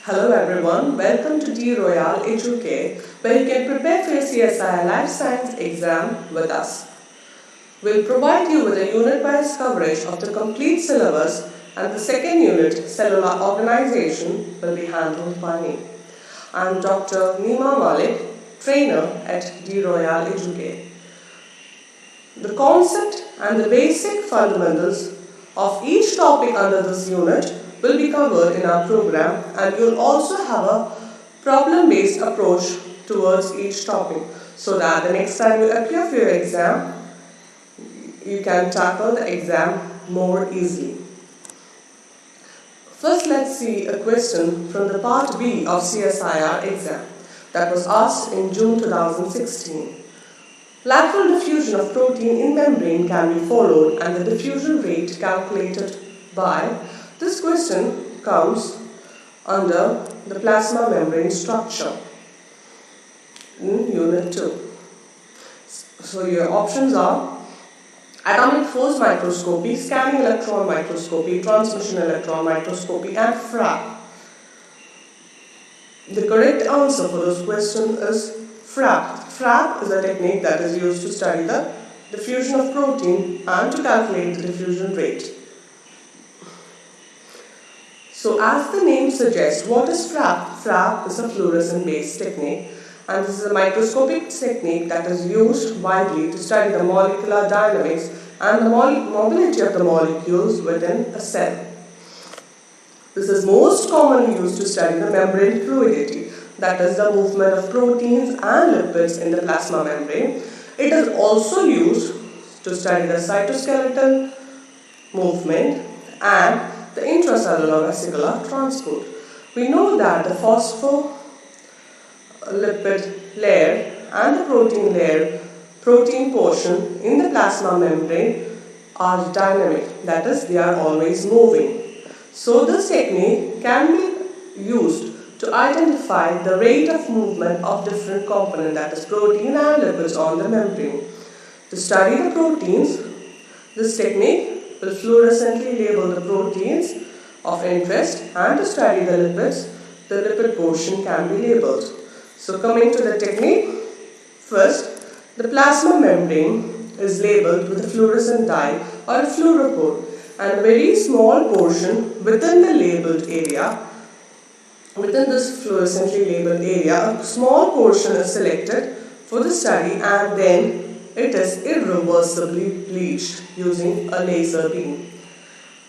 Hello everyone, welcome to Royal Educare, where you can prepare for your CSI Life Science exam with us. We'll provide you with a unit-wise coverage of the complete syllabus, and the second unit, Cellular Organization, will be handled by me. I'm Dr. Nima Malik, trainer at Royal Educare. The concept and the basic fundamentals of each topic under this unit will be covered in our program, and you'll also have a problem-based approach towards each topic so that the next time you appear for your exam, you can tackle the exam more easily. First, let's see a question from the Part B of CSIR exam that was asked in June 2016. Lateral diffusion of protein in membrane can be followed and the diffusion rate calculated by. This question comes under the plasma membrane structure in Unit 2. So your options are atomic force microscopy, scanning electron microscopy, transmission electron microscopy, and FRAP. The correct answer for this question is FRAP. FRAP is a technique that is used to study the diffusion of protein and to calculate the diffusion rate. So as the name suggests, what is FRAP? FRAP is a fluorescent-based technique, and this is a microscopic technique that is used widely to study the molecular dynamics and the mobility of the molecules within a cell. This is most commonly used to study the membrane fluidity, that is the movement of proteins and lipids in the plasma membrane. It is also used to study the cytoskeletal movement and the intracellular vesicular transport. We know that the phospholipid layer and the protein layer, protein portion in the plasma membrane are dynamic, that is, they are always moving. So this technique can be used to identify the rate of movement of different components, that is protein and lipids on the membrane. To study the proteins, this technique will fluorescently label the proteins of interest, and to study the lipids, the lipid portion can be labeled. So coming to the technique, first the plasma membrane is labeled with a fluorescent dye or a fluorophore, and a very small portion within the labeled area, within this fluorescently labeled area, a small portion is selected for the study, and then it is irreversibly bleached using a laser beam.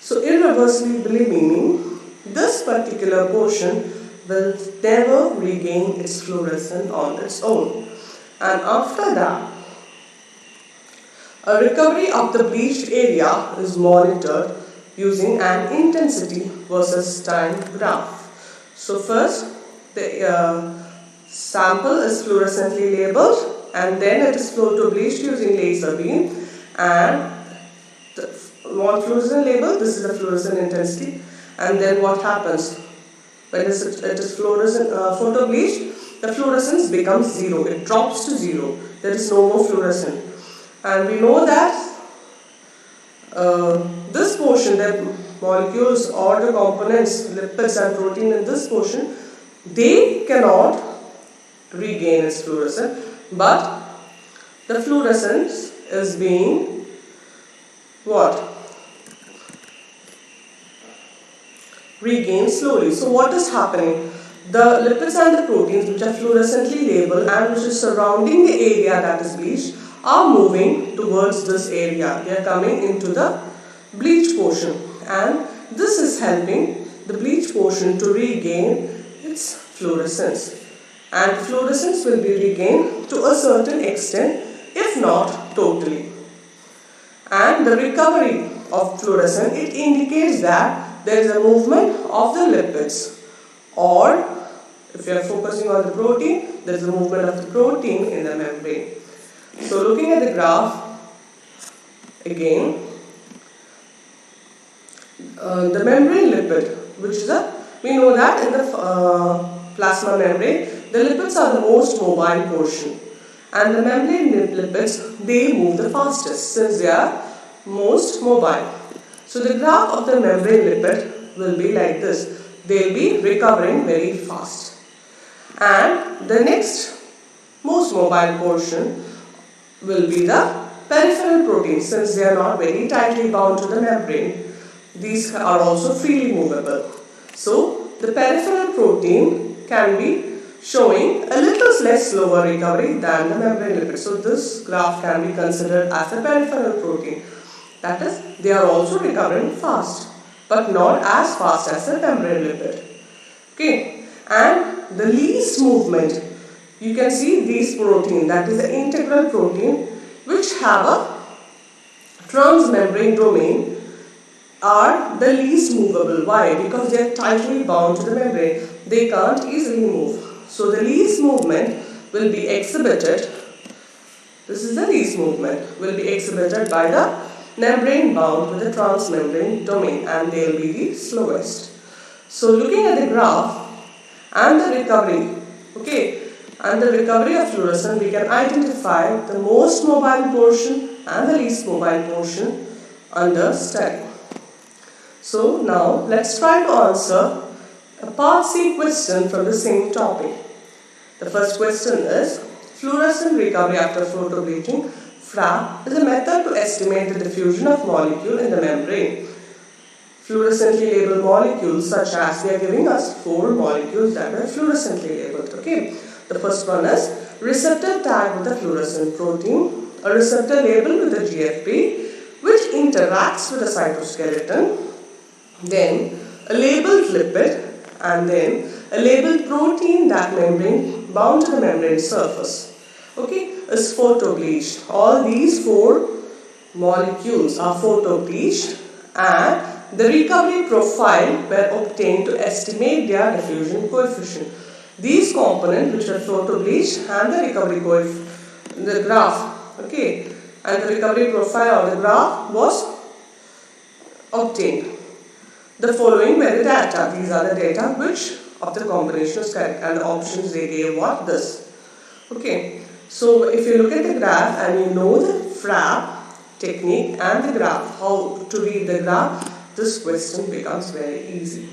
So irreversibly meaning this particular portion will never regain its fluorescence on its own. And after that, a recovery of the bleached area is monitored using an intensity versus time graph. So first, the sample is fluorescently labeled, and then it is flowed to bleached using laser beam, and the non-fluorescent label, this is the fluorescent intensity, and then what happens when it is fluorescent photo bleached, the fluorescence becomes zero, it drops to zero, there is no more fluorescent. And we know that this portion, the molecules or the components, lipids and protein in this portion, they cannot regain its fluorescence, but the fluorescence is being regained slowly. So what is happening? The lipids and the proteins which are fluorescently labeled and which is surrounding the area that is bleached are moving towards this area. They are coming into the bleached portion, and this is helping the bleached portion to regain its fluorescence. And fluorescence will be regained to a certain extent, if not totally. And the recovery of fluorescence, it indicates that there is a movement of the lipids, or if you are focusing on the protein, there is a movement of the protein in the membrane. So looking at the graph again, the membrane lipid, which is we know that in the plasma membrane, the lipids are the most mobile portion, and the membrane lipids, they move the fastest since they are most mobile. So the graph of the membrane lipid will be like this. they'll be recovering very fast. And the next most mobile portion will be the peripheral proteins. Since they are not very tightly bound to the membrane, these are also freely movable. So the peripheral protein can be showing a little less slower recovery than the membrane lipid. So this graph can be considered as a peripheral protein. That is, they are also recovering fast, but not as fast as the membrane lipid. Okay, and the least movement, you can see these protein, that is the integral protein, which have a transmembrane domain, are the least movable. Why? Because they are tightly bound to the membrane. They can't easily move. So the least movement will be exhibited. This is the least movement will be exhibited by the membrane bound with the transmembrane domain, and they will be the slowest. So looking at the graph and the recovery, okay, and the recovery of fluorescent, we can identify the most mobile portion and the least mobile portion under study. So now let's try to answer a part C question from the same topic. The first question is, fluorescent recovery after photobleaching, FRAP, is a method to estimate the diffusion of molecule in the membrane. Fluorescently labeled molecules, such as they are giving us 4 molecules that are fluorescently labeled. Okay, the first one is receptor tagged with the fluorescent protein, a receptor labeled with the GFP, which interacts with the cytoskeleton, then a labeled lipid, and then a labeled protein that membrane bound to the membrane surface. Okay, is photobleached. All these 4 molecules are photobleached, and the recovery profile were obtained to estimate their diffusion coefficient. These components which are photobleached and the recovery coefficient, the graph, okay, and the recovery profile of the graph was obtained. The following were the data. These are the data which of the combination is correct, and the options they gave what this. Okay, so if you look at the graph and you know the FRAP technique and the graph, how to read the graph, this question becomes very easy.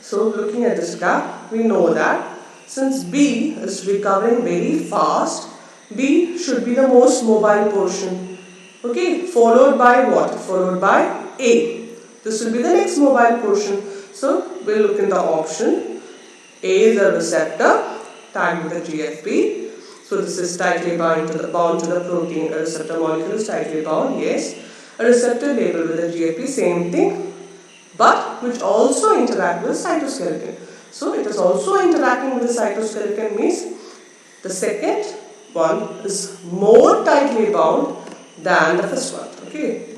So looking at this graph, we know that since B is recovering very fast, B should be the most mobile portion. Okay, followed by what? Followed by A. This will be the next mobile portion. So we'll look in the option. A is a receptor tagged with the GFP. So this is tightly bound to the protein. A receptor molecule is tightly bound. Yes. A receptor labeled with the GFP, same thing, but which also interact with the cytoskeleton. So it is also interacting with the cytoskeleton, means the second one is more tightly bound than the first one. Okay.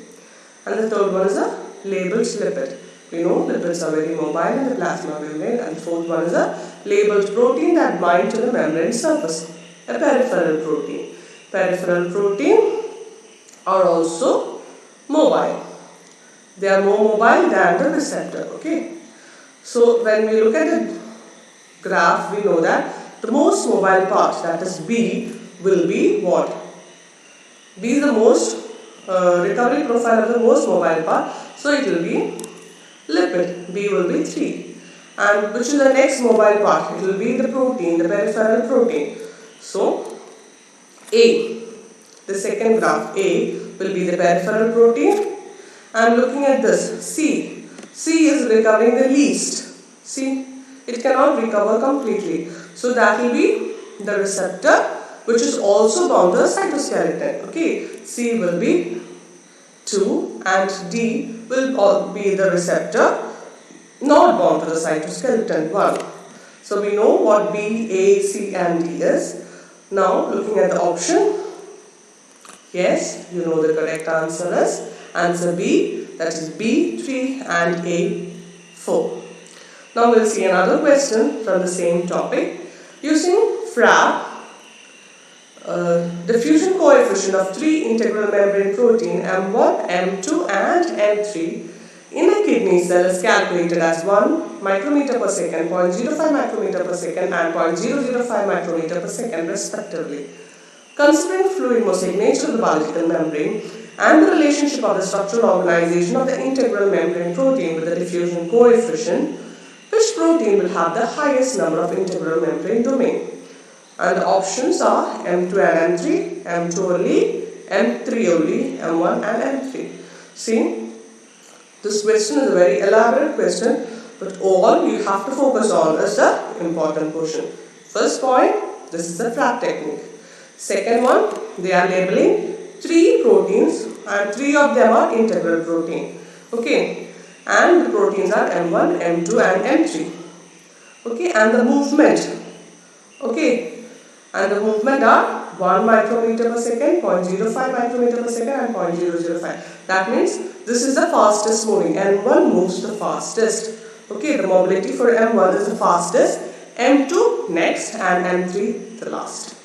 And the third one is a labeled lipid. We know lipids are very mobile in the plasma membrane, and the fourth one is a labeled protein that binds to the membrane surface, a peripheral protein. Peripheral protein are also mobile. They are more mobile than the receptor. Okay. So when we look at the graph, we know that the most mobile part, that is B, will be what? B is the most recovery profile of the most mobile part. So it will be lipid. B will be 3. And which is the next mobile part? It will be the protein, the peripheral protein. So A, the second graph, A will be the peripheral protein. And looking at this, C is recovering the least. See, it cannot recover completely. So that will be the receptor, which is also bound to the cytoskeleton. Okay, C will be 2 and D will be the receptor not bound to the cytoskeleton, 1. So we know what B, A, C and D is. Now looking at the option, yes, you know the correct answer is answer B, that is B3 and A4. Now we'll see another question from the same topic. Using FRAP, diffusion coefficient of 3 integral membrane protein M1, M2 and M3 in a kidney cell is calculated as 1 micrometer per second, 0.05 micrometer per second and 0.005 micrometer per second respectively. Considering fluid mosaic nature of the biological membrane and the relationship of the structural organization of the integral membrane protein with the diffusion coefficient, which protein will have the highest number of integral membrane domain? And the options are M2 and M3, M2 only, M3 only, M1 and M3. See, this question is a very elaborate question, but all you have to focus on is the important portion. First point, this is the trap technique. Second one, they are labeling 3 proteins and 3 of them are integral protein. Okay, and the proteins are M1, M2 and M3. Okay, and the movement. Okay, and the movement are 1 micrometer per second, 0.05 micrometer per second and 0.005. That means this is the fastest moving. M1 moves the fastest. Okay, the mobility for M1 is the fastest, M2 next and M3 the last.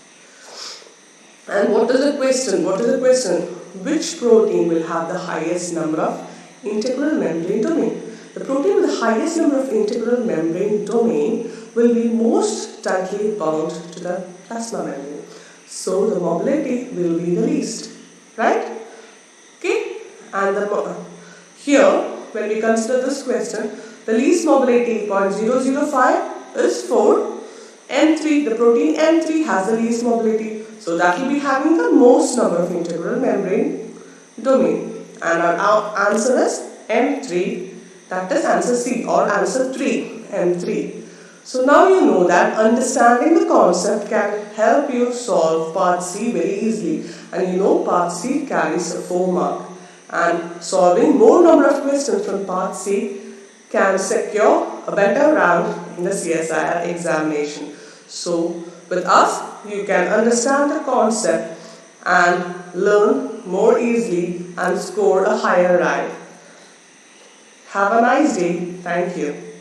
And what is the question? What is the question? Which protein will have the highest number of integral membrane domain? The protein with the highest number of integral membrane domain will be most tightly bound to the plasma membrane. So the mobility will be the least, right? Okay, and here when we consider this question, the least mobility 0.005 is for M3. The protein M3 has the least mobility, so that will be having the most number of integral membrane domain. And our answer is M3. That is answer C or answer 3, M3. So now you know that understanding the concept can help you solve part C very easily. And you know part C carries a 4 mark. And solving more number of questions from part C can secure a better rank in the CSIR examination. So with us, you can understand the concept and learn more easily and score a higher rank. Have a nice day. Thank you.